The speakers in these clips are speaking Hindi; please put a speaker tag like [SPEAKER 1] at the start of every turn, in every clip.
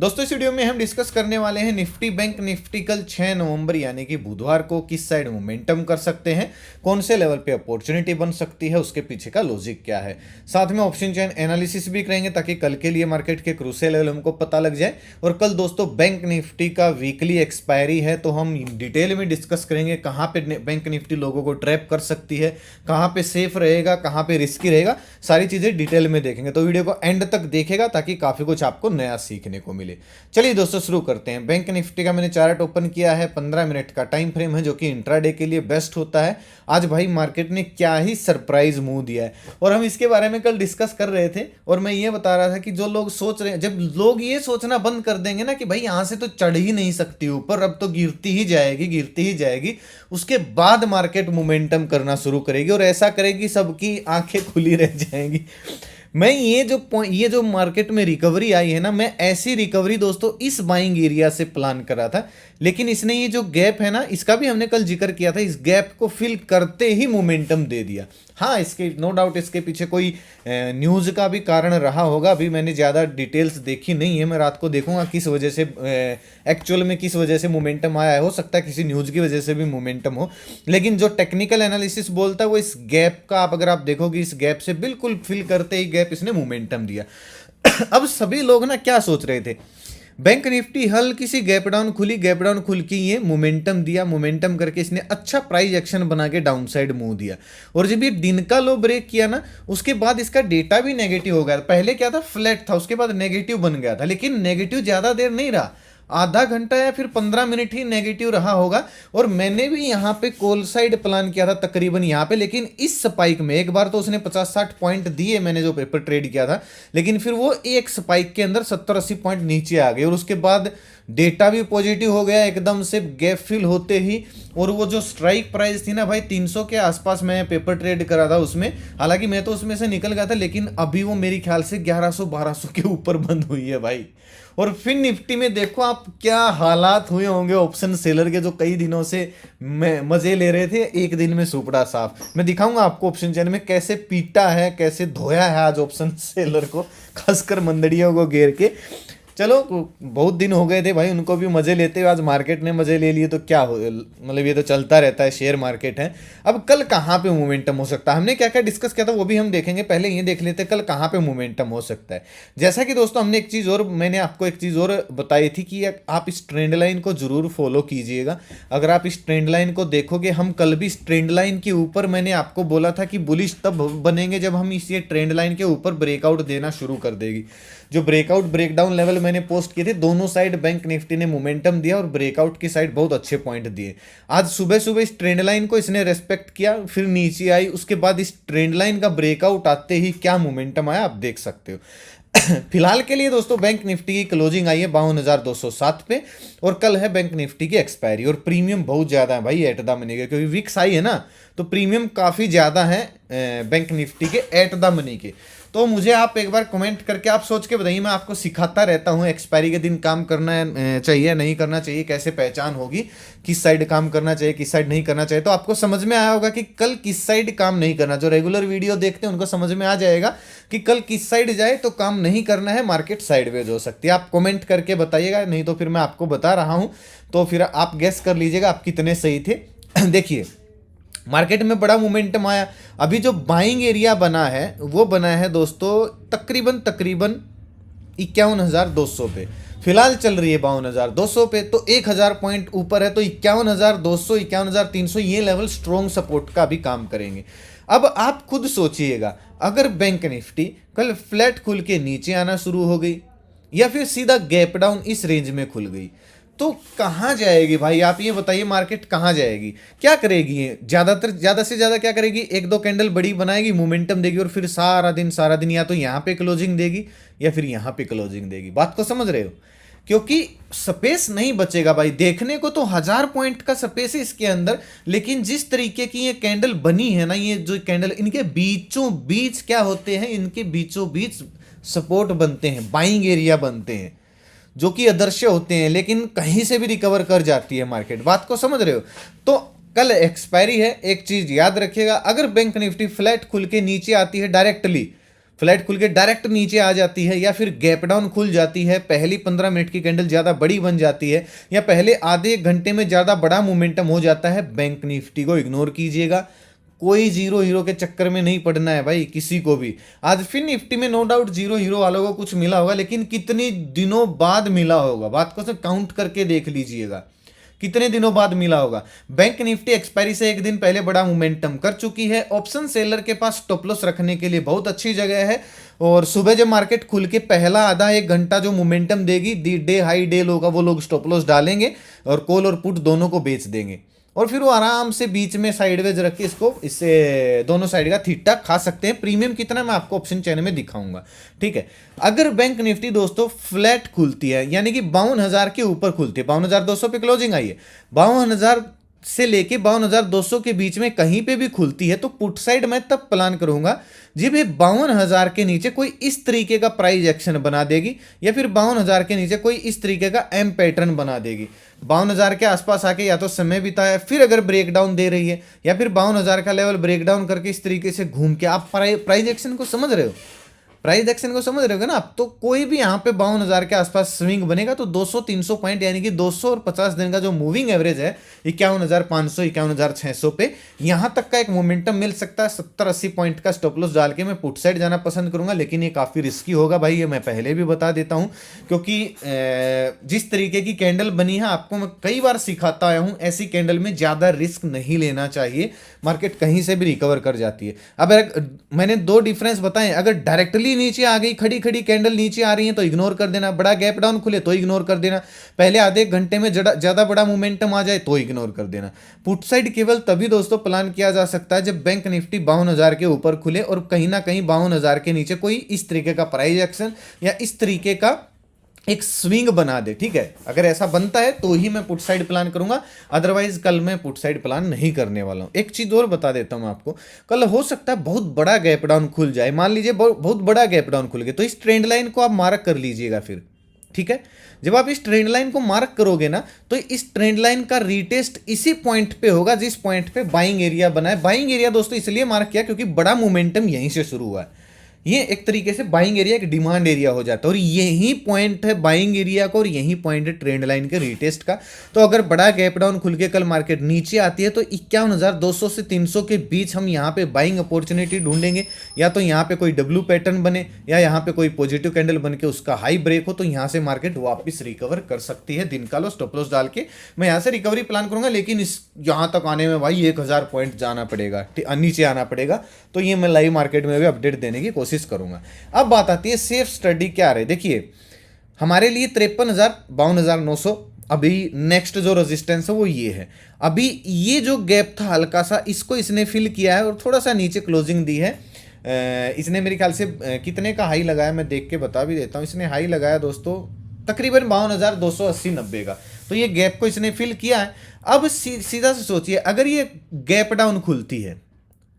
[SPEAKER 1] दोस्तों इस वीडियो में हम डिस्कस करने वाले हैं निफ्टी बैंक निफ्टी कल 6 नवंबर यानी कि बुधवार को किस साइड मोमेंटम कर सकते हैं, कौन से लेवल पे अपॉर्चुनिटी बन सकती है, उसके पीछे का लॉजिक क्या है। साथ में ऑप्शन चेन एनालिसिस भी करेंगे ताकि कल के लिए मार्केट के क्रूशियल लेवल हमको पता लग जाए। और कल दोस्तों बैंक निफ्टी का वीकली एक्सपायरी है, तो हम डिटेल में डिस्कस करेंगे कहाँ पे बैंक निफ्टी लोगों को ट्रैप कर सकती है, कहाँ पे सेफ रहेगा, कहाँ पे रिस्की रहेगा, सारी चीजें डिटेल में देखेंगे। तो वीडियो को एंड तक देखेगा ताकि काफी कुछ आपको नया सीखने को मिले। चलिए दोस्तों शुरू करते हैं। बैंक निफ्टी का मैंने चार्ट ओपन किया है, 15 मिनट का टाइम फ्रेम है जो कि इंट्राडे के लिए बेस्ट होता है। आज भाई मार्केट ने क्या ही सरप्राइज मूव दिया है और हम इसके बारे में कल डिस्कस कर रहे थे। और मैं ये बता रहा था कि जो लोग सोच रहे हैं, जब लोग ये सोचना बंद कर देंगे ना कि भाई यहां से तो चढ़ ही नहीं सकती ऊपर, अब तो गिरती ही जाएगी गिरती ही जाएगी, उसके बाद मार्केट मोमेंटम करना शुरू करेगी और ऐसा करेगी सबकी आंखें खुली रह जाएंगी। मैं ये जो मार्केट में रिकवरी आई है ना, मैं ऐसी रिकवरी दोस्तों इस बाइंग एरिया से प्लान कर रहा था, लेकिन इसने ये जो गैप है ना, इसका भी हमने कल जिक्र किया था, इस गैप को फिल करते ही मोमेंटम दे दिया। हाँ, इसके नो डाउट इसके पीछे कोई न्यूज़ का भी कारण रहा होगा। अभी मैंने ज़्यादा डिटेल्स देखी नहीं है, मैं रात को देखूंगा किस वजह से एक्चुअल में किस वजह से मोमेंटम आया है। हो सकता है किसी न्यूज़ की वजह से भी मोमेंटम हो, लेकिन जो टेक्निकल एनालिसिस बोलता है वो इस गैप का, आप अगर आप देखोगे इस गैप से बिल्कुल फिल करते ही गैप इसने मोमेंटम दिया। अब सभी लोग ना क्या सोच रहे थे, बैंक निफ्टी हल्की सी गैप डाउन खुली, गैप डाउन खुल के ये मोमेंटम दिया, मोमेंटम करके इसने अच्छा प्राइस एक्शन बना के डाउन साइड मूव दिया। और जब ये दिन का लो ब्रेक किया ना, उसके बाद इसका डेटा भी नेगेटिव हो गया। पहले क्या था, फ्लैट था, उसके बाद नेगेटिव बन गया था, लेकिन नेगेटिव ज्यादा देर नहीं रहा, आधा घंटा या फिर 15 मिनट ही नेगेटिव रहा होगा। और मैंने भी यहाँ पे कॉल साइड प्लान किया था तकरीबन यहाँ पे, लेकिन इस स्पाइक में एक बार तो उसने 50-60 पॉइंट दिए मैंने जो पेपर ट्रेड किया था, लेकिन फिर वो एक स्पाइक के अंदर 70-80 पॉइंट नीचे आ गए और उसके बाद डेटा भी पॉजिटिव हो गया एकदम से गैप फिल होते ही। और वो जो स्ट्राइक प्राइस थी ना भाई 300 के आसपास मैं पेपर ट्रेड करा था उसमें, हालांकि मैं तो उसमें से निकल गया था, लेकिन अभी वो मेरी ख्याल से 1100-1200 के ऊपर बंद हुई है भाई। और फिर निफ्टी में देखो आप क्या हालात हुए होंगे ऑप्शन सेलर के, जो कई दिनों से मजे ले रहे थे, एक दिन में सुपड़ा साफ। मैं दिखाऊंगा आपको ऑप्शन चैनल में कैसे पीटा है, कैसे धोया है आज ऑप्शन सेलर को, खासकर मंदड़ियों को घेर के। चलो बहुत दिन हो गए थे भाई उनको भी मजे लेते हुए, आज मार्केट ने मजे ले लिए तो क्या हो, मतलब ये तो चलता रहता है, शेयर मार्केट है। अब कल कहाँ पे मोमेंटम हो सकता है, हमने क्या क्या डिस्कस किया था वो भी हम देखेंगे। पहले ये देख लेते हैं कल कहाँ पे मोमेंटम हो सकता है। जैसा कि दोस्तों हमने एक चीज़ और, मैंने आपको एक चीज़ और बताई थी कि आप इस ट्रेंड लाइन को जरूर फॉलो कीजिएगा। अगर आप इस ट्रेंड लाइन को देखोगे, हम कल भी इस ट्रेंड लाइन के ऊपर मैंने आपको बोला था कि बुलिश तब बनेंगे जब हम इस ये ट्रेंड लाइन के ऊपर ब्रेकआउट देना शुरू कर देगी। जो ब्रेकआउट ब्रेकडाउन लेवल मैंने पोस्ट किए थे, दोनों साइड बैंक निफ्टी ने मोमेंटम दिया और ब्रेकआउट की साइड बहुत अच्छे पॉइंट दिए। आज सुबह सुबह इस ट्रेंड लाइन को इसने रेस्पेक्ट किया, फिर नीचे आई, उसके बाद इस ट्रेंड लाइन का ब्रेकआउट आते ही क्या मोमेंटम आया आप देख सकते हो। फिलहाल के लिए दोस्तों बैंक निफ्टी की क्लोजिंग आई है 52,207 पे, और कल है बैंक निफ्टी की एक्सपायरी। और प्रीमियम बहुत ज्यादा है भाई एट द मनी के, क्योंकि विक्स आई है ना, तो प्रीमियम काफी ज्यादा है बैंक निफ्टी के एट द मनी के। तो मुझे आप एक बार कमेंट करके आप सोच के बताइए, मैं आपको सिखाता रहता हूँ एक्सपायरी के दिन काम करना चाहिए नहीं करना चाहिए, कैसे पहचान होगी किस साइड काम करना चाहिए किस साइड नहीं करना चाहिए। तो आपको समझ में आया होगा कि कल किस साइड काम नहीं करना। जो रेगुलर वीडियो देखते हैं उनको समझ में आ जाएगा कि कल किस साइड जाए तो काम नहीं करना है, मार्केट साइडवेज हो सकती है। आप कमेंट करके बताइएगा, नहीं तो फिर मैं आपको बता रहा हूँ तो फिर आप गेस कर लीजिएगा आप कितने सही थे। देखिए मार्केट में बड़ा मोमेंटम आया, अभी जो बाइंग एरिया बना है वो बना है दोस्तों तकरीबन 51,200 पे, फिलहाल चल रही है 52,200 पे, तो 1,000 पॉइंट ऊपर है, तो 51,200 51,300 ये लेवल स्ट्रॉन्ग सपोर्ट का भी काम करेंगे। अब आप खुद सोचिएगा, अगर बैंक निफ्टी कल फ्लैट खुल के नीचे आना शुरू हो गई या फिर सीधा गैप डाउन इस रेंज में खुल गई, तो कहाँ जाएगी भाई आप ये बताइए, मार्केट कहाँ जाएगी, क्या करेगी ये? ज़्यादा से ज़्यादा क्या करेगी, एक दो कैंडल बड़ी बनाएगी, मोमेंटम देगी और फिर सारा दिन या तो यहाँ पे क्लोजिंग देगी या फिर यहाँ पे क्लोजिंग देगी। बात को समझ रहे हो? क्योंकि स्पेस नहीं बचेगा भाई। देखने को तो 1000 पॉइंट का स्पेस है इसके अंदर, लेकिन जिस तरीके की ये कैंडल बनी है ना, ये जो कैंडल, इनके बीचों बीच क्या होते हैं, इनके बीचों बीच सपोर्ट बनते हैं, बाइंग एरिया बनते हैं, जो कि अदृश्य होते हैं, लेकिन कहीं से भी रिकवर कर जाती है मार्केट। बात को समझ रहे हो? तो कल एक्सपायरी है, एक चीज याद रखिएगा, अगर बैंक निफ्टी फ्लैट खुल के नीचे आती है डायरेक्टली फ्लैट खुल के डायरेक्ट नीचे आ जाती है, या फिर गैप डाउन खुल जाती है, पहली 15 मिनट की कैंडल ज़्यादा बड़ी बन जाती है, या पहले आधे एक घंटे में ज़्यादा बड़ा मोमेंटम हो जाता है, बैंक निफ्टी को इग्नोर कीजिएगा। कोई जीरो हीरो के चक्कर में नहीं पड़ना है भाई किसी को भी। आज फिर निफ्टी में नो डाउट जीरो हीरो वालों को कुछ मिला होगा, लेकिन कितने दिनों बाद मिला होगा, बात को सिर्फ काउंट करके देख लीजिएगा कितने दिनों बाद मिला होगा। बैंक निफ्टी एक्सपायरी से एक दिन पहले बड़ा मोमेंटम कर चुकी है। ऑप्शन सेलर के पास स्टॉप लॉस रखने के लिए बहुत अच्छी जगह है, और सुबह जब मार्केट खुल के पहला आधा एक घंटा जो मोमेंटम देगी, डे हाई डे लो का, वो लोग स्टॉप लॉस डालेंगे और कॉल और पुट दोनों को बेच देंगे, और फिर वो आराम से बीच में साइडवेज रख के इसको इससे दोनों साइड का थीटा खा सकते हैं। प्रीमियम कितना मैं आपको ऑप्शन चैनल में दिखाऊंगा, ठीक है। अगर बैंक निफ्टी दोस्तों फ्लैट खुलती है, यानी कि 52,000 के ऊपर खुलती है, 52,200 पे क्लोजिंग आई है, 52,000 से लेके 52,200 के बीच में कहीं पे भी खुलती है, तो पुट साइड मैं तब प्लान करूंगा जब ये 52,000 के नीचे कोई इस तरीके का प्राइस एक्शन बना देगी, या फिर 52,000 के नीचे कोई इस तरीके का एम पैटर्न बना देगी। 52,000 के आसपास आके या तो समय बिताया, फिर अगर ब्रेक डाउन दे रही है, या फिर 52,000 का लेवल ब्रेक डाउन करके इस तरीके से घूम के, आप प्राइस एक्शन को समझ रहे हो, प्राइस एक्शन को समझ रहे हो ना आप। तो कोई भी यहाँ पे 52,000 के आसपास स्विंग बनेगा तो 200-300 पॉइंट, यानी कि 200 और 50 दिन का जो मूविंग एवरेज है 51,500 51,600 पे, यहाँ तक का एक मोमेंटम मिल सकता है। 70-80 पॉइंट का स्टॉप लॉस डाल के मैं पुट साइड जाना पसंद करूंगा, लेकिन ये काफ़ी रिस्की होगा भाई, ये मैं पहले भी बता देता हूँ, क्योंकि जिस तरीके की कैंडल बनी है आपको मैं कई बार सिखाता आया हूँ, ऐसी कैंडल में ज़्यादा रिस्क नहीं लेना चाहिए, मार्केट कहीं से भी रिकवर कर जाती है। अब मैंने दो डिफरेंस बताए, अगर डायरेक्टली नीचे आ गई, खड़ी खड़ी कैंडल नीचे आ रही है तो इग्नोर कर देना, बड़ा गैप डाउन खुले तो इग्नोर कर देना, पहले आधे घंटे में ज्यादा बड़ा मोमेंटम आ जाए तो इग्नोर कर देना। पुट साइड केवल तभी दोस्तों प्लान किया जा सकता है जब बैंक निफ्टी 52,000 के ऊपर खुले और कहीं ना कहीं 52,000 के नीचे कोई इस तरीके का प्राइस एक्शन या इस तरीके का एक स्विंग बना दे, ठीक है। अगर ऐसा बनता है तो ही मैं पुट साइड प्लान करूंगा, अदरवाइज कल मैं पुट साइड प्लान नहीं करने वाला हूं। एक चीज और बता देता हूं आपको, कल हो सकता है बहुत बड़ा गैप डाउन खुल जाए, मान लीजिए बहुत बड़ा गैप डाउन खुल गया, तो इस ट्रेंड लाइन को आप मार्क कर लीजिएगा फिर, ठीक है। जब आप इस ट्रेंड लाइन को मार्क करोगे ना, तो इस ट्रेंड लाइन का रीटेस्ट इसी पॉइंट पे होगा जिस पॉइंट पे बाइंग एरिया बना है। बाइंग एरिया दोस्तों इसलिए मार्क किया क्योंकि बड़ा मोमेंटम यहीं से शुरू हुआ है, ये एक तरीके से बाइंग एरिया एक डिमांड एरिया हो जाता है, और यही पॉइंट है बाइंग एरिया का और यही पॉइंट है ट्रेंड लाइन के रीटेस्ट का। तो अगर बड़ा गैप डाउन खुल के कल मार्केट नीचे आती है तो 51,200 से 300 के बीच हम यहाँ पे बाइंग अपॉर्चुनिटी ढूंढेंगे, या तो यहाँ पे कोई डब्ल्यू पैटर्न बने या यहाँ पे कोई पॉजिटिव कैंडल बन के उसका हाई ब्रेक हो, तो यहाँ से मार्केट वापस रिकवर कर सकती है। दिन का लो स्टॉप लॉस डाल के मैं यहाँ से रिकवरी प्लान करूंगा, लेकिन इस यहाँ तक आने में भाई 1,000 पॉइंट जाना पड़ेगा, नीचे आना पड़ेगा, तो ये मैं लाइव मार्केट में भी अपडेट देने की कोशिश करूंगा। अब बात आती है सेफ स्टडी क्या रहे। देखिए हमारे लिए 53,000 52,900 अभी नेक्स्ट जो रेजिस्टेंस है वो ये है। अभी ये जो गैप था हल्का सा, इसको इसने फिल किया है और थोड़ा सा नीचे क्लोजिंग दी है। इसने मेरे ख्याल से कितने का हाई लगाया मैं देख के बता भी देता हूँ। इसने हाई लगाया दोस्तों तकरीबन 52,280-90 का, तो ये गैप को इसने फिल किया है। अब सीधा से सोचिए, अगर ये गैप डाउन खुलती है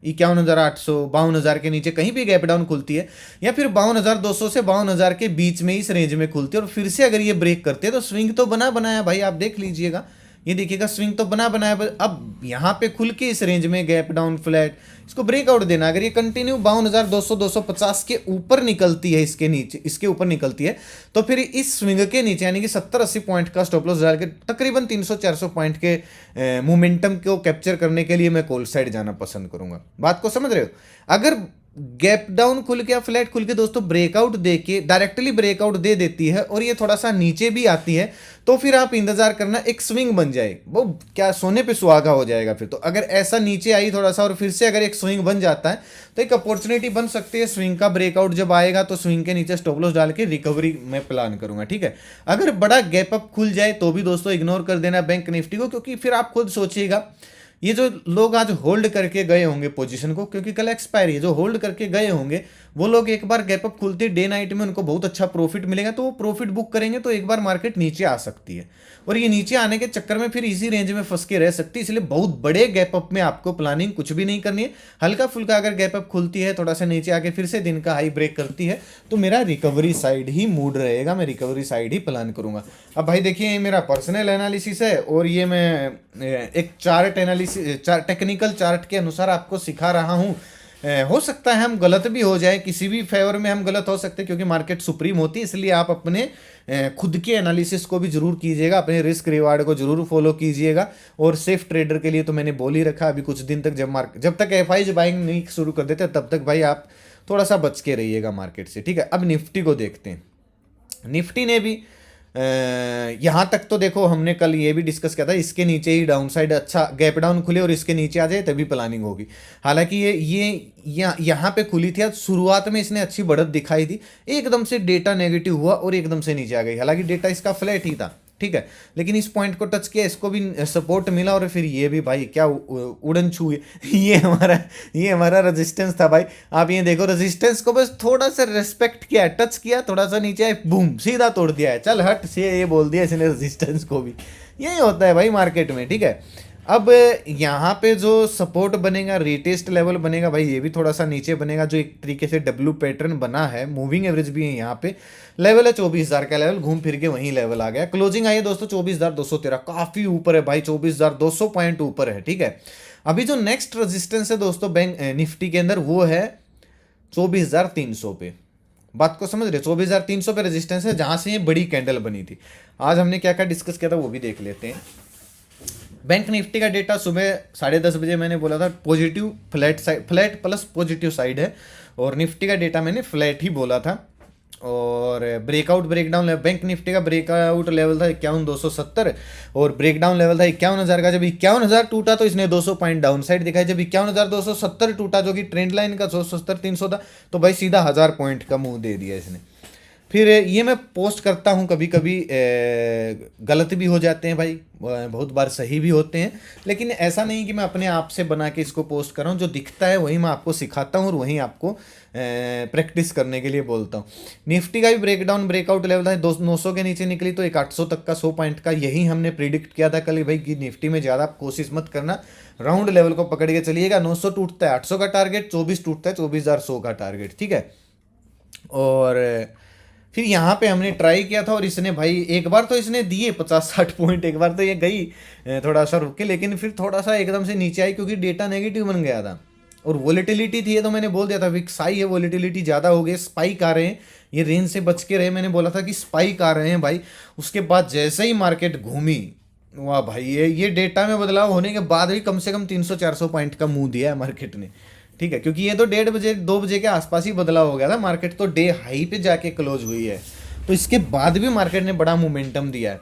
[SPEAKER 1] 51,800 52,000 के नीचे कहीं भी गैप डाउन खुलती है, या फिर 52,200 से 52,000 के बीच में इस रेंज में खुलती है और फिर से अगर ये ब्रेक करते हैं तो स्विंग तो बना बनाया भाई, आप देख लीजिएगा, ये देखिएगा स्विंग तो बना बनाया। अब यहाँ पे खुल के इस रेंज में गैप डाउन फ्लैट इसको ब्रेकआउट देना, अगर ये कंटिन्यू 52,200 250 के ऊपर निकलती है, इसके नीचे इसके ऊपर निकलती है, तो फिर इस स्विंग के नीचे यानी कि 70-80 पॉइंट का स्टॉप लॉस डाल के तकरीबन 300-400 पॉइंट के मोमेंटम को कैप्चर करने के लिए मैं कॉल साइड जाना पसंद करूंगा। बात को समझ रहे हो। अगर गैप डाउन खुल के या फ्लैट खुल के दोस्तों ब्रेकआउट दे के डायरेक्टली ब्रेकआउट दे देती है और ये थोड़ा सा नीचे भी आती है, तो फिर आप इंतजार करना एक स्विंग बन जाए, वो क्या सोने पे सुहागा हो जाएगा फिर। तो अगर ऐसा नीचे आई थोड़ा सा और फिर से अगर एक स्विंग बन जाता है तो एक अपॉर्चुनिटी बन सकती है स्विंग का। ब्रेकआउट जब आएगा तो स्विंग के नीचे स्टॉप लॉस डाल के रिकवरी में प्लान करूंगा, ठीक है। अगर बड़ा गैप अप खुल जाए तो भी दोस्तों इग्नोर कर देना बैंक निफ्टी को, क्योंकि फिर आप खुद सोचिएगा ये जो लोग आज होल्ड करके गए होंगे पोजीशन को, क्योंकि कल एक्सपायरी है, जो होल्ड करके गए होंगे वो लोग एक बार गैप अप खुलते डे नाइट में उनको बहुत अच्छा प्रॉफिट मिलेगा, तो वो प्रॉफिट बुक करेंगे तो एक बार मार्केट नीचे आ सकती है, और ये नीचे आने के चक्कर में फिर इसी रेंज में फंस के रह सकती है। इसलिए बहुत बड़े गैप अप में आपको प्लानिंग कुछ भी नहीं करनी है। हल्का फुल्का अगर गैप अप खुलती है, थोड़ा सा नीचे आके फिर से दिन का हाई ब्रेक करती है, तो मेरा रिकवरी साइड ही मूड रहेगा, मैं रिकवरी साइड ही प्लान करूंगा। अब भाई देखिए ये मेरा पर्सनल एनालिसिस है और ये मैं एक चार्ट एनालिसिस टेक्निकल चार्ट के अनुसार आपको सिखा रहा हूँ। हो सकता है हम गलत भी हो जाए, किसी भी फेवर में हम गलत हो सकते हैं, क्योंकि मार्केट सुप्रीम होती है। इसलिए आप अपने खुद के एनालिसिस को भी जरूर कीजिएगा, अपने रिस्क रिवार्ड को जरूर फॉलो कीजिएगा। और सेफ ट्रेडर के लिए तो मैंने बोल ही रखा, अभी कुछ दिन तक जब तक एफआईज बाइंग नहीं शुरू कर देते तब तक भाई आप थोड़ा सा बच के रहिएगा मार्केट से, ठीक है। अब निफ्टी को देखते हैं। निफ्टी ने भी यहाँ तक तो देखो, हमने कल ये भी डिस्कस किया था, इसके नीचे ही डाउन साइड अच्छा गैप डाउन खुले और इसके नीचे आ जाए तभी प्लानिंग होगी। हालांकि यहाँ पे खुली थी, आज शुरुआत में इसने अच्छी बढ़त दिखाई थी, एकदम से डेटा नेगेटिव हुआ और एकदम से नीचे आ गई। हालांकि डेटा इसका फ्लैट ही था, ठीक है, लेकिन इस पॉइंट को टच किया, इसको भी सपोर्ट मिला और फिर ये भी भाई क्या उड़न छू ये हमारा रेजिस्टेंस था भाई। आप ये देखो, रेजिस्टेंस को बस थोड़ा सा रेस्पेक्ट किया, टच किया, थोड़ा सा नीचे आए, बूम सीधा तोड़ दिया है, चल हट से ये बोल दिया इसने रेजिस्टेंस को भी। यही होता है भाई मार्केट में, ठीक है। अब यहाँ पे जो सपोर्ट बनेगा, रिटेस्ट लेवल बनेगा भाई, ये भी थोड़ा सा नीचे बनेगा, जो एक तरीके से डब्ल्यू पैटर्न बना है, मूविंग एवरेज भी है यहाँ पे, लेवल है 24,000 का लेवल, घूम फिर के वहीं लेवल आ गया। क्लोजिंग आई है दोस्तों 24,213, काफी ऊपर है भाई, 24,200 पॉइंट ऊपर है, ठीक है। अभी जो नेक्स्ट रेजिस्टेंस है दोस्तों बैंक निफ्टी के अंदर, वो है 24,300 पे। बात को समझ रहे, 24,300 पे रेजिस्टेंस है, जहां से ये बड़ी कैंडल बनी थी। आज हमने क्या क्या डिस्कस किया था वो भी देख लेते हैं। बैंक निफ्टी का डेटा सुबह 10:30 बजे मैंने बोला था positive flat side, flat plus positive side है, और निफ्टी का डेटा मैंने फ्लैट ही बोला था। और ब्रेकआउट ब्रेकडाउन बैंक निफ्टी का ब्रेकआउट लेवल था 51,270 और ब्रेकडाउन लेवल था 51,000 का। जब 51,000 टूटा तो इसने 200 पॉइंट डाउन साइड दिखाई। जब 51,270 टूटा, जो कि ट्रेंड लाइन का 170-300 था, तो भाई सीधा 1000 पॉइंट का मुंह दे दिया इसने। फिर ये मैं पोस्ट करता हूँ, कभी कभी गलत भी हो जाते हैं भाई, बहुत बार सही भी होते हैं, लेकिन ऐसा नहीं कि मैं अपने आप से बना के इसको पोस्ट कर रहा हूँ। जो दिखता है वही मैं आपको सिखाता हूँ और वही आपको प्रैक्टिस करने के लिए बोलता हूँ। निफ्टी का भी ब्रेकडाउन ब्रेकआउट लेवल था 900 के नीचे निकली तो एक 800 तक का 100 पॉइंट का, यही हमने प्रिडिक्ट किया था कल भाई कि निफ्टी में ज़्यादा कोशिश मत करना, राउंड लेवल को पकड़ के चलिएगा। 900 टूटता है 800 का टारगेट, 24 टूटता है 24,100 का टारगेट, ठीक है। और फिर यहाँ पे हमने ट्राई किया था और इसने भाई एक बार तो इसने दिए 50-60 पॉइंट, एक बार तो ये गई थोड़ा सा रुक के, लेकिन फिर थोड़ा सा एकदम से नीचे आई क्योंकि डेटा नेगेटिव बन गया था और वोलेटिलिटी थी। ये तो मैंने बोल दिया था विक्स हाई है, वोलेटिलिटी ज़्यादा हो गई, स्पाइक आ रहे हैं, ये रेंज से बच के रहे। मैंने बोला था कि स्पाइक आ रहे हैं भाई। उसके बाद जैसे ही मार्केट घूमी, वाह भाई, ये डेटा में बदलाव होने के बाद भी कम से कम 300-400 पॉइंट का मुंह दिया है मार्केट ने, ठीक है, क्योंकि ये तो 1:30 बजे 2 बजे के आसपास ही बदलाव हो गया था। मार्केट तो डे हाई पे जाके क्लोज हुई है, तो इसके बाद भी मार्केट ने बड़ा मोमेंटम दिया है।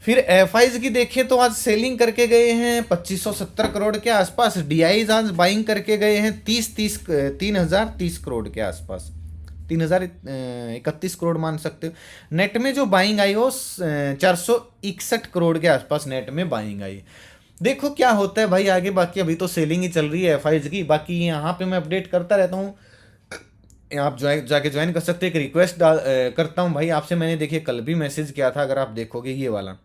[SPEAKER 1] फिर एफआईज की देखें तो आज सेलिंग करके गए हैं 2570 करोड़ के आसपास, डीआईज आज बाइंग करके गए हैं 3,030 करोड़ के आसपास, 3,031 करोड़ मान सकते हो। नेट में जो बाइंग आई वो 461 करोड़ के आसपास नेट में बाइंग आई। देखो क्या होता है भाई आगे, बाकी अभी तो सेलिंग ही चल रही है एफआईज की। बाकी यहाँ पे मैं अपडेट करता रहता हूँ, आप जाके ज्वाइन कर सकते हैं। एक रिक्वेस्ट करता हूँ भाई आपसे, मैंने देखिए कल भी मैसेज किया था, अगर आप देखोगे ये वाला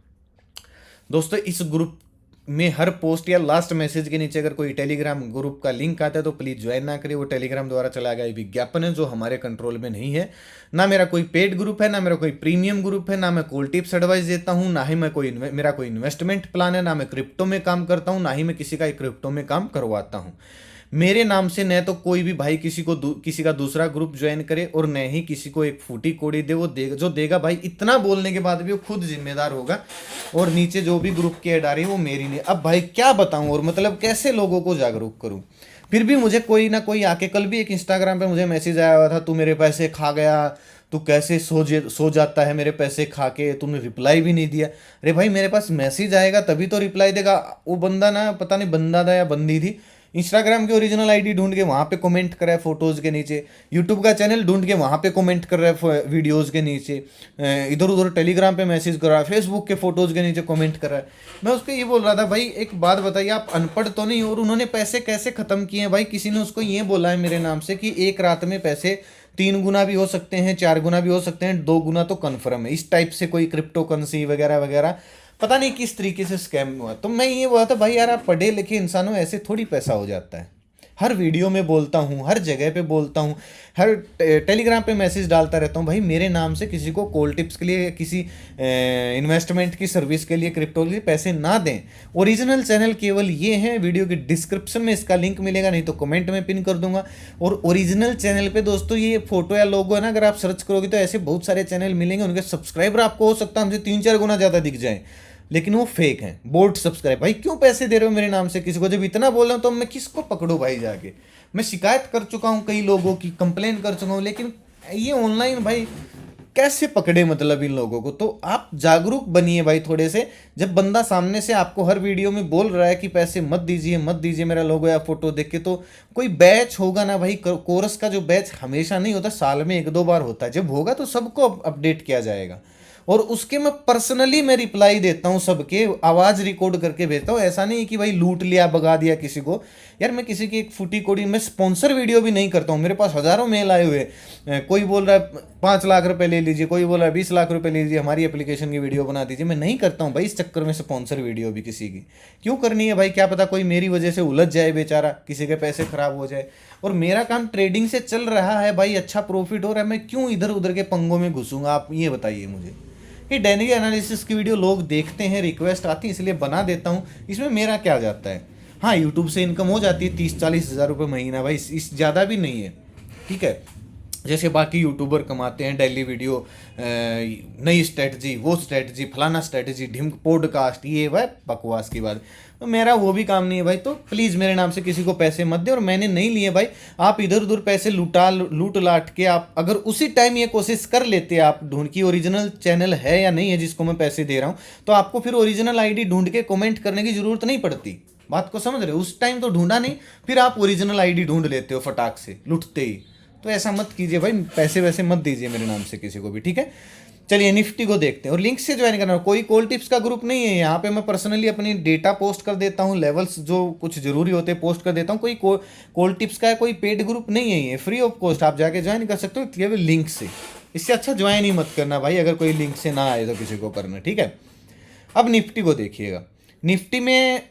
[SPEAKER 1] दोस्तों, इस ग्रुप में हर पोस्ट या लास्ट मैसेज के नीचे अगर कोई टेलीग्राम ग्रुप का लिंक आता है तो प्लीज़ ज्वाइन ना करिए। वो टेलीग्राम द्वारा चला गया विज्ञापन है जो हमारे कंट्रोल में नहीं है। ना मेरा कोई पेड ग्रुप है, ना मेरा कोई प्रीमियम ग्रुप है, ना मैं कोल टिप्स एडवाइस देता हूँ, ना ही मैं मेरा कोई इन्वेस्टमेंट प्लान है, ना मैं क्रिप्टो में काम करता हूँ, ना ही मैं किसी का क्रिप्टो में काम करवाता हूँ। मेरे नाम से न तो कोई भी भाई किसी का दूसरा ग्रुप ज्वाइन करे और न ही किसी को एक फूटी कोड़ी दे। वो देगा जो देगा भाई, इतना बोलने के बाद भी वो खुद जिम्मेदार होगा। और नीचे जो भी ग्रुप की ऐड आ रही है वो मेरी नहीं। अब भाई क्या बताऊं और मतलब कैसे लोगों को जागरूक करूं। फिर भी मुझे कोई ना कोई आके, कल भी एक इंस्टाग्राम पे मुझे मैसेज आया हुआ था, तू मेरे पैसे खा गया, तू कैसे सो जाता है मेरे पैसे खा के, तूने रिप्लाई भी नहीं दिया। अरे भाई मेरे पास मैसेज आएगा तभी तो रिप्लाई देगा। वो बंदा ना, पता नहीं बंदा था या बंदी थी, इंस्टाग्राम की ओरिजिनल आईडी ढूंढ के वहाँ पे कमेंट कर रहा है फोटोज़ के नीचे, यूट्यूब का चैनल ढूंढ के वहाँ पे कमेंट कर रहा है वीडियोज़ के नीचे, इधर उधर टेलीग्राम पे मैसेज कर रहा है, फेसबुक के फोटोज़ के नीचे कमेंट कर रहा है। मैं उसको ये बोल रहा था भाई एक बात बताइए, आप अनपढ़ तो नहीं? और उन्होंने पैसे कैसे ख़त्म किए हैं भाई? किसी ने उसको ये बोला है मेरे नाम से कि एक रात में पैसे 3 गुना भी हो सकते हैं, 4 गुना भी हो सकते हैं, 2 गुना तो कन्फर्म है। इस टाइप से कोई क्रिप्टो करेंसी वगैरह वगैरह पता नहीं किस तरीके से स्कैम हुआ। तो मैं ये बोला था भाई यार, आप पढ़े लिखे इंसान हो, ऐसे थोड़ी पैसा हो जाता है। हर वीडियो में बोलता हूँ, हर जगह पे बोलता हूँ, हर टेलीग्राम पे मैसेज डालता रहता हूँ, भाई मेरे नाम से किसी को कॉल टिप्स के लिए, किसी इन्वेस्टमेंट की सर्विस के लिए, क्रिप्टो के लिए पैसे ना दें। ओरिजिनल चैनल केवल ये है, वीडियो के डिस्क्रिप्शन में इसका लिंक मिलेगा, नहीं तो कमेंट में पिन कर दूंगा। और ओरिजिनल चैनल पे दोस्तों ये फोटो या लोगो है ना, अगर आप सर्च करोगे तो ऐसे बहुत सारे चैनल मिलेंगे, उनके सब्सक्राइबर आपको हो सकता है हमसे 3-4 गुना ज़्यादा दिख जाए, लेकिन वो फेक हैं, बोट सब्सक्राइब। भाई क्यों पैसे दे रहे हो मेरे नाम से किसी को? जब इतना बोल रहा हूँ तो मैं किसको पकड़ूँ भाई जाके? मैं शिकायत कर चुका हूँ, कई लोगों की कंप्लेन कर चुका हूँ, लेकिन ये ऑनलाइन भाई कैसे पकड़े मतलब इन लोगों को? तो आप जागरूक बनिए भाई थोड़े से। जब बंदा सामने से आपको हर वीडियो में बोल रहा है कि पैसे मत दीजिए मत दीजिए मेरा लोगो या फोटो देख के, तो कोई बैच होगा ना भाई। कोर्स का जो बैच हमेशा नहीं होता, साल में 1-2 बार होता है, जब होगा तो सबको अपडेट किया जाएगा। और उसके मैं पर्सनली मैं रिप्लाई देता हूँ, सबके आवाज़ रिकॉर्ड करके भेजता हूँ। ऐसा नहीं कि भाई लूट लिया भगा दिया किसी को। यार मैं किसी की एक फूटी कोड़ी मैं स्पॉन्सर वीडियो भी नहीं करता हूँ। मेरे पास हज़ारों मेल आए हुए, कोई बोल रहा है 5 लाख रुपए ले लीजिए, कोई बोल रहा है 20 लाख रुपए ले लीजिए, हमारी एप्लीकेशन की वीडियो बना दीजिए। मैं नहीं करता हूँ भाई इस चक्कर में स्पॉन्सर वीडियो भी किसी की। क्यों करनी है भाई? क्या पता कोई मेरी वजह से उलझ जाए बेचारा, किसी के पैसे खराब हो जाए। और मेरा काम ट्रेडिंग से चल रहा है भाई, अच्छा प्रॉफिट हो रहा है, मैं क्यों इधर उधर के पंगों में घुसूंगा? आप ये बताइए मुझे। ये डेली एनालिसिस की वीडियो लोग देखते हैं, रिक्वेस्ट आती है, इसलिए बना देता हूँ। इसमें मेरा क्या जाता है? हाँ, यूट्यूब से इनकम हो जाती है 30-40 हज़ार रुपये महीना भाई, इस ज़्यादा भी नहीं है, ठीक है। जैसे बाकी यूट्यूबर कमाते हैं, डेली वीडियो, नई स्ट्रेटजी, वो स्ट्रेटजी, फलाना स्ट्रेटजी, ढिम पॉडकास्ट, ये वह बकवास की बात। तो मेरा वो भी काम नहीं है भाई। तो प्लीज़ मेरे नाम से किसी को पैसे मत दे, और मैंने नहीं लिए भाई। आप इधर उधर पैसे लूट लाट के, आप अगर उसी टाइम ये कोशिश कर लेते आप ढूंढ की ओरिजिनल चैनल है या नहीं है जिसको मैं पैसे दे रहा हूँ, तो आपको फिर ओरिजिनल आईडी ढूंढ के कमेंट करने की जरूरत नहीं पड़ती। बात को समझ रहे हो? उस टाइम तो ढूंढा नहीं, फिर आप ओरिजिनल आईडी ढूंढ लेते हो फटाक से लुटते ही। तो ऐसा मत कीजिए भाई, पैसे वैसे मत दीजिए मेरे नाम से किसी को भी, ठीक है। चलिए निफ्टी को देखते हैं, और लिंक से ज्वाइन करना। कोई कॉल टिप्स का ग्रुप नहीं है यहाँ पे, मैं पर्सनली अपनी डेटा पोस्ट कर देता हूँ, लेवल्स जो कुछ जरूरी होते हैं पोस्ट कर देता हूँ। कोई कॉल टिप्स का है, कोई पेड ग्रुप नहीं है, ये फ्री ऑफ कॉस्ट, आप जाके ज्वाइन कर सकते हो केवल लिंक से। इससे अच्छा ज्वाइन ही मत करना भाई, अगर कोई लिंक से ना आए तो किसी को करना, ठीक है। अब निफ्टी को देखिएगा। निफ्टी में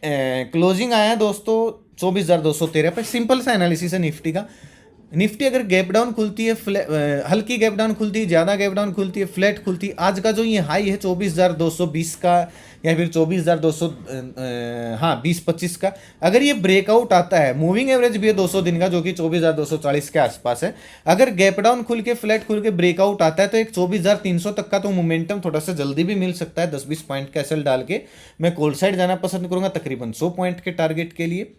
[SPEAKER 1] क्लोजिंग आया है दोस्तों 24,213 पे। सिंपल सा एनालिसिस है निफ्टी का। निफ्टी अगर गैप डाउन खुलती है, हल्की गैप डाउन खुलती है, ज़्यादा गैप डाउन खुलती है, फ्लैट खुलती है, आज का जो ये हाई है 24,220 का, या फिर 24,200, हाँ 20-25 का, अगर ये ब्रेकआउट आता है, मूविंग एवरेज भी है 200 दिन का जो कि 24,240 के आसपास है। अगर गैप डाउन खुल के फ्लैट खुल के ब्रेकआउट आता है तो एक 24,300 तक का तो मोमेंटम थोड़ा सा जल्दी भी मिल सकता है। 10-20 पॉइंट का एसएल डाल के मैं कॉल साइड जाना पसंद करूंगा, तकरीबन 100 पॉइंट के टारगेट के लिए।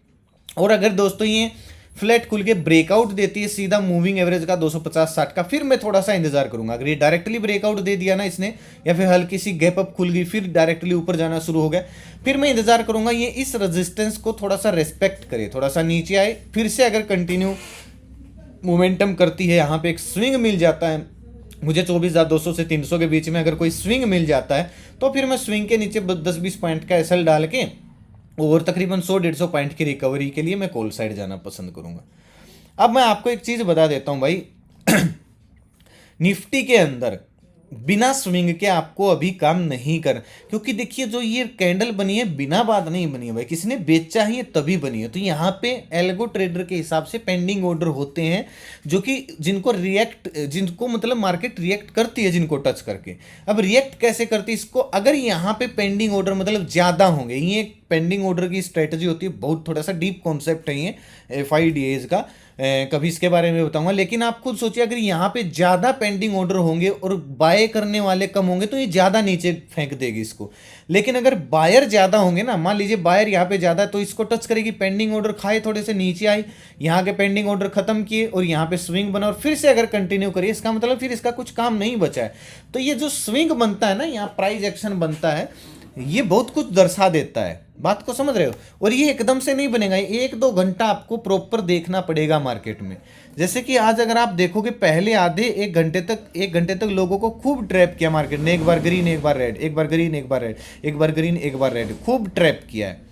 [SPEAKER 1] और अगर दोस्तों ये फ्लैट खुल के ब्रेकआउट देती है सीधा मूविंग एवरेज का 250-60 का, फिर मैं थोड़ा सा इंतजार करूंगा। अगर ये डायरेक्टली ब्रेकआउट दे दिया ना इसने, या फिर हल्की सी गैप अप खुल गई फिर डायरेक्टली ऊपर जाना शुरू हो गया, फिर मैं इंतजार करूंगा ये इस रेजिस्टेंस को थोड़ा सा रेस्पेक्ट करे, थोड़ा सा नीचे आए, फिर से अगर कंटिन्यू मोमेंटम करती है, यहाँ पे एक स्विंग मिल जाता है मुझे 24,200 से 300 के बीच में, अगर कोई स्विंग मिल जाता है तो फिर मैं स्विंग के नीचे 10-20 पॉइंट का एसएल डाल के और तकरीबन 100-150 पॉइंट की रिकवरी के लिए मैं कॉल साइड जाना पसंद करूंगा। अब मैं आपको एक चीज़ बता देता हूं भाई, निफ्टी के अंदर बिना स्विंग के आपको अभी काम नहीं कर, क्योंकि देखिए जो ये कैंडल बनी है बिना बात नहीं बनी है भाई, किसी ने बेचा ही है तभी बनी है। तो यहाँ पे एल्गो ट्रेडर के हिसाब से पेंडिंग ऑर्डर होते हैं, जो कि जिनको मतलब मार्केट रिएक्ट करती है जिनको टच करके। अब रिएक्ट कैसे करती है इसको, अगर यहाँ पे पेंडिंग ऑर्डर मतलब ज़्यादा होंगे, ये पेंडिंग ऑर्डर की स्ट्रेटजी होती है, बहुत थोड़ा सा डीप कॉन्सेप्ट है ये FIDAs का, कभी इसके बारे में बताऊंगा। लेकिन आप खुद सोचिए, अगर यहाँ पे ज़्यादा पेंडिंग ऑर्डर होंगे और बाय करने वाले कम होंगे तो ये ज़्यादा नीचे फेंक देगी इसको। लेकिन अगर बायर ज़्यादा होंगे ना, मान लीजिए बायर यहाँ पे ज़्यादा है तो इसको टच करेगी, पेंडिंग ऑर्डर खाए, थोड़े से नीचे आई, यहाँ के पेंडिंग ऑर्डर खत्म किए और यहाँ पे स्विंग बना और फिर से अगर कंटिन्यू करिए, इसका मतलब फिर इसका कुछ काम नहीं बचा है। तो ये जो स्विंग बनता है ना, यहाँ प्राइस एक्शन बनता है, ये बहुत कुछ दर्शा देता है। बात को समझ रहे हो? और ये एकदम से नहीं बनेगा, 1-2 घंटा आपको प्रॉपर देखना पड़ेगा मार्केट में। जैसे कि आज अगर आप देखोगे, पहले आधे 1 घंटे तक लोगों को खूब ट्रैप किया मार्केट ने, एक बार ग्रीन एक बार रेड, एक बार ग्रीन एक बार रेड, एक बार ग्रीन एक बार रेड, खूब ट्रैप किया है।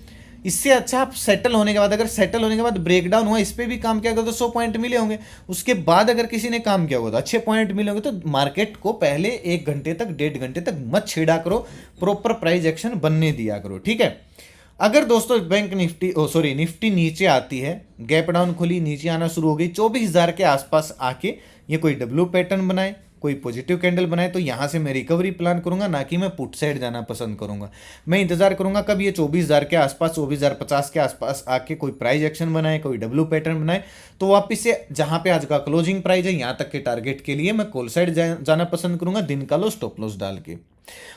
[SPEAKER 1] इससे अच्छा आप सेटल होने के बाद, अगर सेटल होने के बाद ब्रेकडाउन हुआ, इस पर भी काम किया अगर तो 100 पॉइंट मिले होंगे। उसके बाद अगर किसी ने काम किया होगा तो अच्छे पॉइंट मिले होंगे। तो मार्केट को पहले 1 घंटे तक 1.5 घंटे तक मत छेड़ा करो, प्रॉपर प्राइस एक्शन बनने दिया करो, ठीक है। अगर दोस्तों बैंक निफ्टी नीचे आती है, गैप डाउन खुली, नीचे आना शुरू हो गई, 24,000 के आसपास आके ये कोई डब्ल्यू पैटर्न बनाए, कोई पॉजिटिव कैंडल बनाए, तो यहाँ से मैं रिकवरी प्लान करूंगा, ना कि मैं पुट साइड जाना पसंद करूंगा। मैं इंतजार करूंगा कब ये 24,000 के आसपास, 24,050 के आसपास आके कोई प्राइस एक्शन बनाए, कोई डब्ल्यू पैटर्न बनाए, तो वापिस से जहां पे आज का क्लोजिंग प्राइस है यहाँ तक के टारगेट के लिए मैं कॉल साइड जाना पसंद करूंगा, दिन का लो स्टॉप लॉस डाल के।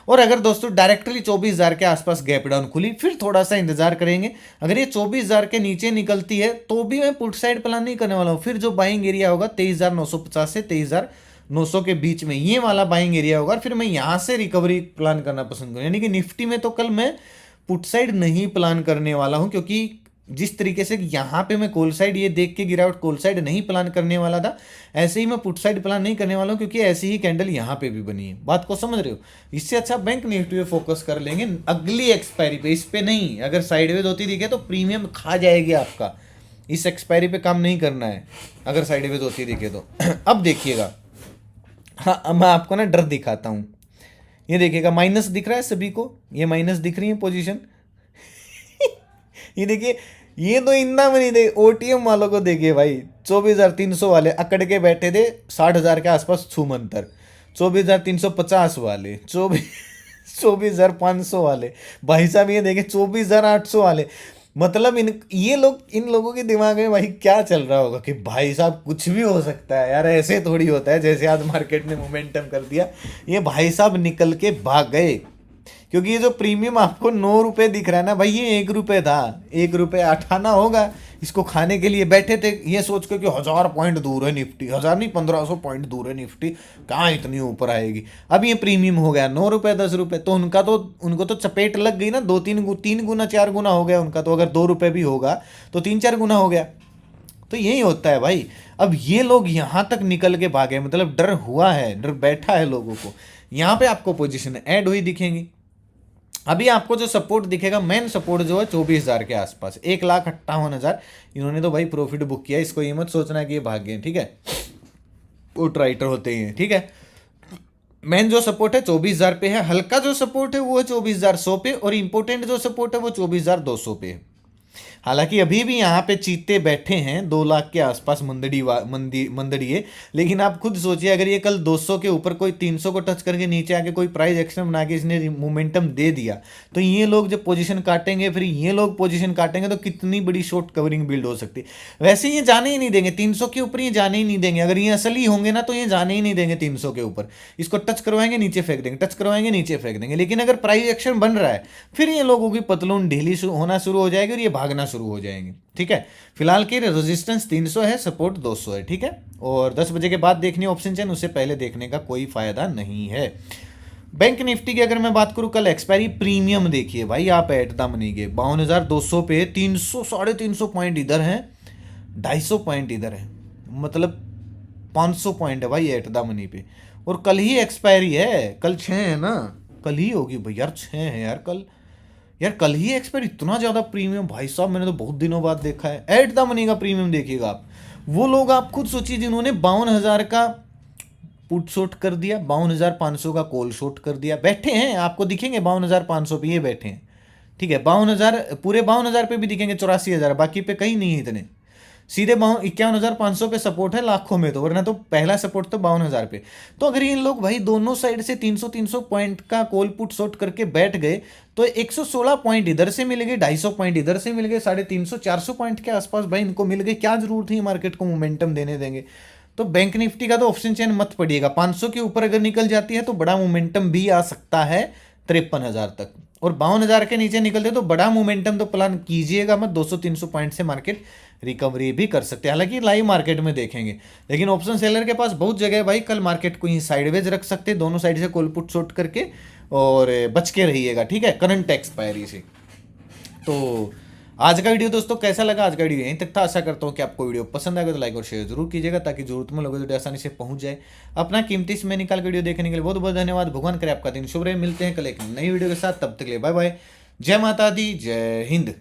[SPEAKER 1] और अगर दोस्तों डायरेक्टली 24,000 के आसपास गैप डाउन खुली, फिर थोड़ा सा इंतजार करेंगे। अगर ये 24,000 के नीचे निकलती है तो भी मैं पुट साइड प्लान नहीं करने वाला हूँ। फिर जो बाइंग एरिया होगा 23,950 से 23,900 के बीच में, ये वाला बाइंग एरिया होगा, फिर मैं यहां से रिकवरी प्लान करना पसंद करूँ। यानी कि निफ्टी में तो कल मैं पुट साइड नहीं प्लान करने वाला हूं, क्योंकि जिस तरीके से यहां पे मैं कॉल साइड ये देख के गिरावट कॉल साइड नहीं प्लान करने वाला था, ऐसे ही मैं पुट साइड प्लान नहीं करने वाला हूं, क्योंकि ऐसी ही कैंडल यहां पे भी बनी है। बात को समझ रहे हो? इससे अच्छा बैंक निफ्टी पे फोकस कर लेंगे अगली एक्सपायरी पे, इस पे नहीं। अगर साइडवेज होती दिखे तो प्रीमियम खा जाएगी आपका, इस एक्सपायरी पे काम नहीं करना है अगर साइडवेज होती दिखे तो। अब देखिएगा, हाँ अब मैं आपको ना डर दिखाता हूँ। ये देखिएगा माइनस दिख रहा है सभी को, ये माइनस दिख रही है पोजीशन। ये देखिए, ये तो इतना भी नहीं दे, ओटीएम वालों को देखिए भाई, 24,300 वाले अकड़ के बैठे थे 60,000 के आसपास छूमंतर, 24,350 वाले, 24,500 वाले, भाई साहब ये देखिए 24,800 वाले। मतलब इन लोगों के दिमाग में भाई क्या चल रहा होगा कि भाई साहब कुछ भी हो सकता है यार, ऐसे थोड़ी होता है। जैसे आज मार्केट ने मोमेंटम कर दिया, ये भाई साहब निकल के भाग गए, क्योंकि ये जो प्रीमियम आपको 9 रुपए दिख रहा है ना भाई, ये 1 रुपए था, 1 रुपए अठाना होगा। इसको खाने के लिए बैठे थे ये सोच के कि 1,000 पॉइंट दूर है निफ्टी, 1,000 नहीं 1,500 पॉइंट दूर है निफ्टी, कहाँ इतनी ऊपर आएगी। अब ये प्रीमियम हो गया 9 रुपए 10 रुपए, तो उनको तो चपेट लग गई ना, 3 गुना 4 गुना हो गया उनका। तो अगर 2 रुपए भी होगा तो 3-4 गुना हो गया। तो यही होता है भाई। अब ये लोग यहाँ तक निकल के भागे, मतलब डर हुआ है, डर बैठा है लोगों को। यहाँ पे आपको पोजीशन ऐड हुई दिखेंगी। अभी आपको जो सपोर्ट दिखेगा, मेन सपोर्ट जो है 24,000 के आसपास, 1,58,000 इन्होंने तो भाई प्रॉफिट बुक किया। इसको ये मत सोचना कि ये भाग गए, ठीक है, वो ट्राइटर होते ही हैं, ठीक है। मेन जो सपोर्ट है 24,000 पे है, हल्का जो सपोर्ट है वो है 24,100 पे, और इंपोर्टेंट जो सपोर्ट है वो 24,200 पे है। हालांकि अभी भी यहाँ पे चीते बैठे हैं 2 लाख के आसपास मंदड़िए, लेकिन आप खुद सोचिए, अगर ये कल 200 के ऊपर कोई 300 को टच करके नीचे आके कोई प्राइस एक्शन बना के इसने मोमेंटम दे दिया, तो ये लोग जब पोजीशन काटेंगे, फिर ये लोग पोजीशन काटेंगे, तो कितनी बड़ी शॉर्ट कवरिंग बिल्ड हो सकती है। वैसे ये जाने ही नहीं देंगे 300 के ऊपर, ये जाने ही नहीं देंगे। अगर ये असली होंगे ना तो ये जाने ही नहीं देंगे 300 के ऊपर। इसको टच करवाएंगे नीचे फेंक देंगे, टच करवाएंगे नीचे फेंक देंगे। लेकिन अगर प्राइस एक्शन बन रहा है, फिर ये लोगों की पतलून ढीली होना शुरू हो जाएगी और ये भागना शुरू हो जाएंगे, ठीक है। फिलहाल की रेजिस्टेंस 300 है, सपोर्ट 200 है, ठीक है। और 10 बजे के बाद देखनी ऑप्शन चेन, उससे पहले देखने का कोई फायदा नहीं है। बैंक निफ्टी की अगर मैं बात करूं, कल एक्सपायरी प्रीमियम देखिए भाई, आप एट द मनी के 52,200 पे 300 350 पॉइंट इधर है, 250 पॉइंट इधर है, मतलब 500 पॉइंट है भाई एट द मनी पे। और कल ही एक्सपायरी है, कल 6 है ना, कल ही होगी भाई यार, 6 है यार कल, यार कल ही एक्सपायर। इतना ज़्यादा प्रीमियम भाई साहब मैंने तो बहुत दिनों बाद देखा है। एट द मनी का प्रीमियम देखिएगा आप। वो लोग आप खुद सोचिए जिन्होंने 52,000 का पुट शॉर्ट कर दिया, 52,500 का कॉल शॉर्ट कर दिया, बैठे हैं, आपको दिखेंगे 52,500 पे ये बैठे हैं, ठीक है। 52,000 पूरे 52,000 पे भी दिखेंगे, 84,000 बाकी पे कहीं नहीं है इतने। सीधे 51,500 पे सपोर्ट है लाखों में, तो वरना तो पहला सपोर्ट तो 52,000 पे। तो अगर इन लोग भाई दोनों साइड से 300 पॉइंट का कॉल पुट शॉर्ट करके बैठ गए, तो 116 पॉइंट इधर से मिल गए, 250 पॉइंट इधर से मिल गए, 350-400 पॉइंट के आसपास भाई इनको मिल गए। क्या जरूरत है मार्केट को मोमेंटम देने देंगे। तो बैंक निफ्टी का तो ऑप्शन चेन मत पड़िएगा। 500 के ऊपर अगर निकल जाती है तो बड़ा मोमेंटम भी आ सकता है 53,000 तक, और 52,000 के नीचे निकलते तो बड़ा मोमेंटम तो प्लान कीजिएगा मत। 200-300 पॉइंट से मार्केट रिकवरी भी कर सकते हैं, हालांकि लाइव मार्केट में देखेंगे। लेकिन ऑप्शन सेलर के पास बहुत जगह है भाई, कल मार्केट को ही साइडवेज रख सकते हैं, दोनों साइड से कॉल पुट शॉर्ट करके, और बच के रहिएगा, ठीक है, करंट एक्सपायरी से। तो आज का वीडियो दोस्तों कैसा लगा? आज का वीडियो यहीं तक था। आशा करता हूँ कि आपको वीडियो पसंद आएगा, तो लाइक और शेयर जरूर कीजिएगा, ताकि जरूरतमंद लोगों तक आसानी से पहुंच जाए। अपना कीमती समय निकाल वीडियो देखने के लिए बहुत बहुत धन्यवाद। भगवान करे आपका दिन शुभ रहे। मिलते हैं कल एक नई वीडियो के साथ, तब तक के लिए बाय बाय। जय माता दी, जय हिंद।